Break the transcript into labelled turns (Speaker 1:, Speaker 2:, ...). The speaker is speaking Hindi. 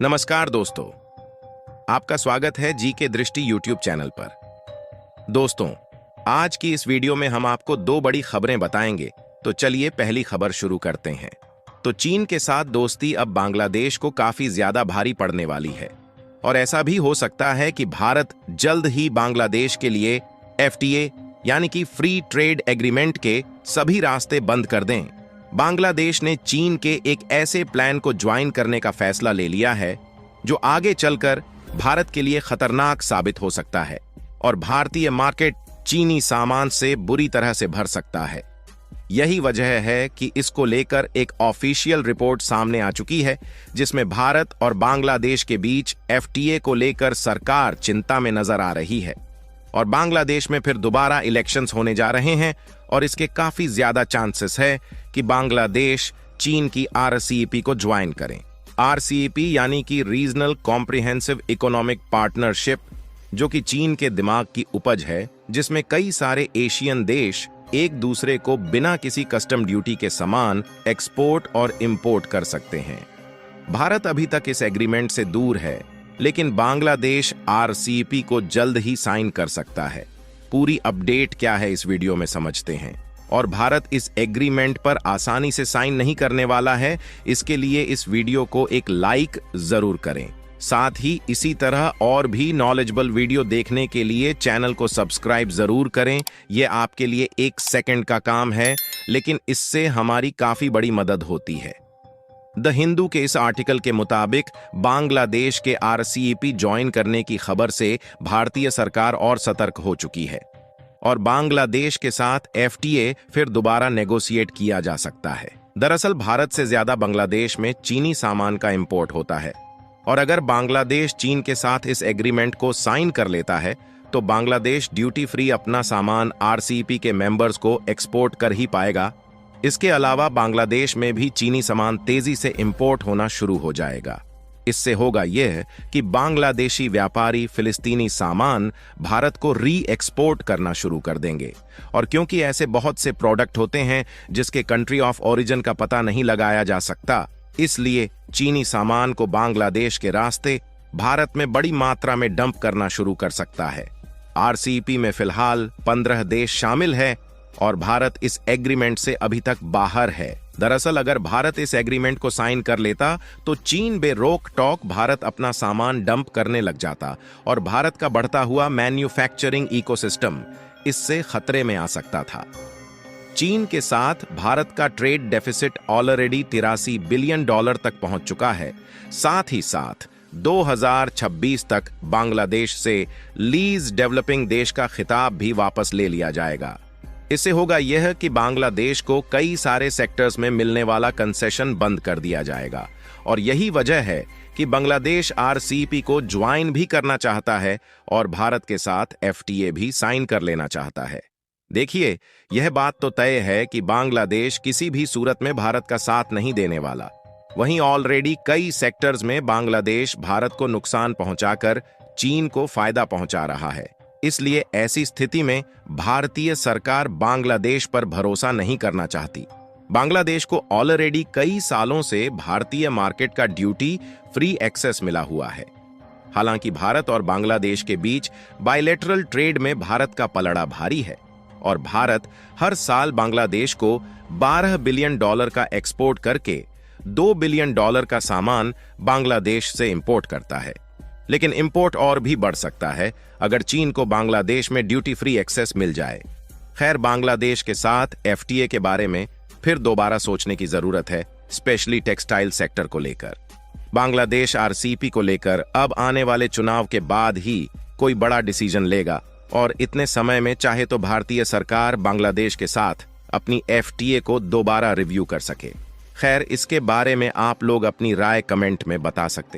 Speaker 1: नमस्कार दोस्तों, आपका स्वागत है जी के दृष्टि यूट्यूब चैनल पर। दोस्तों, आज की इस वीडियो में हम आपको दो बड़ी खबरें बताएंगे। तो चलिए पहली खबर शुरू करते हैं। तो चीन के साथ दोस्ती अब बांग्लादेश को काफी ज्यादा भारी पड़ने वाली है और ऐसा भी हो सकता है कि भारत जल्द ही बांग्लादेश के लिए FTA यानी कि फ्री ट्रेड एग्रीमेंट के सभी रास्ते बंद कर दें। बांग्लादेश ने चीन के एक ऐसे प्लान को ज्वाइन करने का फैसला ले लिया है जो आगे चलकर भारत के लिए खतरनाक साबित हो सकता है और भारतीय मार्केट चीनी सामान से बुरी तरह से भर सकता है। यही वजह है कि इसको लेकर एक ऑफिशियल रिपोर्ट सामने आ चुकी है जिसमें भारत और बांग्लादेश के बीच FTA को लेकर सरकार चिंता में नजर आ रही है और बांग्लादेश में फिर दोबारा इलेक्शंस होने जा रहे हैं और इसके काफी ज्यादा चांसेस है कि बांग्लादेश चीन की RCEP को ज्वाइन करें। RCEP यानी कि रीजनल कॉम्प्रिहेंसिव इकोनॉमिक पार्टनरशिप, जो कि चीन के दिमाग की उपज है, जिसमें कई सारे एशियन देश एक दूसरे को बिना किसी कस्टम ड्यूटी के सामान एक्सपोर्ट और इंपोर्ट कर सकते हैं। भारत अभी तक इस एग्रीमेंट से दूर है, लेकिन बांग्लादेश RCEP को जल्द ही साइन कर सकता है। पूरी अपडेट क्या है इस वीडियो में समझते हैं। और भारत इस एग्रीमेंट पर आसानी से साइन नहीं करने वाला है, इसके लिए इस वीडियो को एक लाइक जरूर करें। साथ ही इसी तरह और भी नॉलेजेबल वीडियो देखने के लिए चैनल को सब्सक्राइब जरूर करें। यह आपके लिए 1 सेकंड का काम है, लेकिन इससे हमारी काफी बड़ी मदद होती है। द हिंदू के इस आर्टिकल के मुताबिक बांग्लादेश के RCEP ज्वाइन करने की खबर से भारतीय सरकार और सतर्क हो चुकी है और बांग्लादेश के साथ FTA फिर दोबारा नेगोशिएट किया जा सकता है। दरअसल भारत से ज्यादा बांग्लादेश में चीनी सामान का इंपोर्ट होता है और अगर बांग्लादेश चीन के साथ इस एग्रीमेंट को साइन कर लेता है तो बांग्लादेश ड्यूटी फ्री अपना सामान RCEP के मेंबर्स को एक्सपोर्ट कर ही पाएगा। इसके अलावा बांग्लादेश में भी चीनी सामान तेजी से इंपोर्ट होना शुरू हो जाएगा। इससे होगा यह कि बांग्लादेशी व्यापारी फिलिस्तीनी सामान भारत को री एक्सपोर्ट करना शुरू कर देंगे और क्योंकि ऐसे बहुत से प्रोडक्ट होते हैं जिसके कंट्री ऑफ ओरिजिन का पता नहीं लगाया जा सकता, इसलिए चीनी सामान को बांग्लादेश के रास्ते भारत में बड़ी मात्रा में डंप करना शुरू कर सकता है। RCEP में फिलहाल 15 देश शामिल है और भारत इस एग्रीमेंट से अभी तक बाहर है। दरअसल अगर भारत इस एग्रीमेंट को साइन कर लेता तो चीन बे रोक टोक भारत अपना सामान डंप करने लग जाता और भारत का बढ़ता हुआ मैन्युफैक्चरिंग इकोसिस्टम इससे खतरे में आ सकता था। चीन के साथ भारत का ट्रेड डेफिसिट ऑलरेडी $83 बिलियन तक पहुंच चुका है। साथ ही साथ 2026 तक बांग्लादेश से लीज डेवलपिंग देश का खिताब भी वापस ले लिया जाएगा। इससे होगा यह कि बांग्लादेश को कई सारे सेक्टर्स में मिलने वाला कंसेशन बंद कर दिया जाएगा और यही वजह है कि बांग्लादेश RCEP को ज्वाइन भी करना चाहता है और भारत के साथ FTA भी साइन कर लेना चाहता है। देखिए, यह बात तो तय है कि बांग्लादेश किसी भी सूरत में भारत का साथ नहीं देने वाला। वहीं ऑलरेडी कई सेक्टर्स में बांग्लादेश भारत को नुकसान पहुंचाकर चीन को फायदा पहुंचा रहा है। इसलिए ऐसी स्थिति में भारतीय सरकार बांग्लादेश पर भरोसा नहीं करना चाहती। बांग्लादेश को ऑलरेडी कई सालों से भारतीय मार्केट का ड्यूटी फ्री एक्सेस मिला हुआ है। हालांकि भारत और बांग्लादेश के बीच बायलैटरल ट्रेड में भारत का पलड़ा भारी है और भारत हर साल बांग्लादेश को $12 बिलियन का एक्सपोर्ट करके $2 बिलियन का सामान बांग्लादेश से इंपोर्ट करता है। लेकिन इंपोर्ट और भी बढ़ सकता है अगर चीन को बांग्लादेश में ड्यूटी फ्री एक्सेस मिल जाए। खैर, बांग्लादेश के साथ FTA के बारे में फिर दोबारा सोचने की जरूरत है, स्पेशली टेक्सटाइल सेक्टर को लेकर। बांग्लादेश RCEP को लेकर अब आने वाले चुनाव के बाद ही कोई बड़ा डिसीजन लेगा और इतने समय में चाहे तो भारतीय सरकार बांग्लादेश के साथ अपनी FTA को दोबारा रिव्यू कर सके। खैर, इसके बारे में आप लोग अपनी राय कमेंट में बता सकते हैं।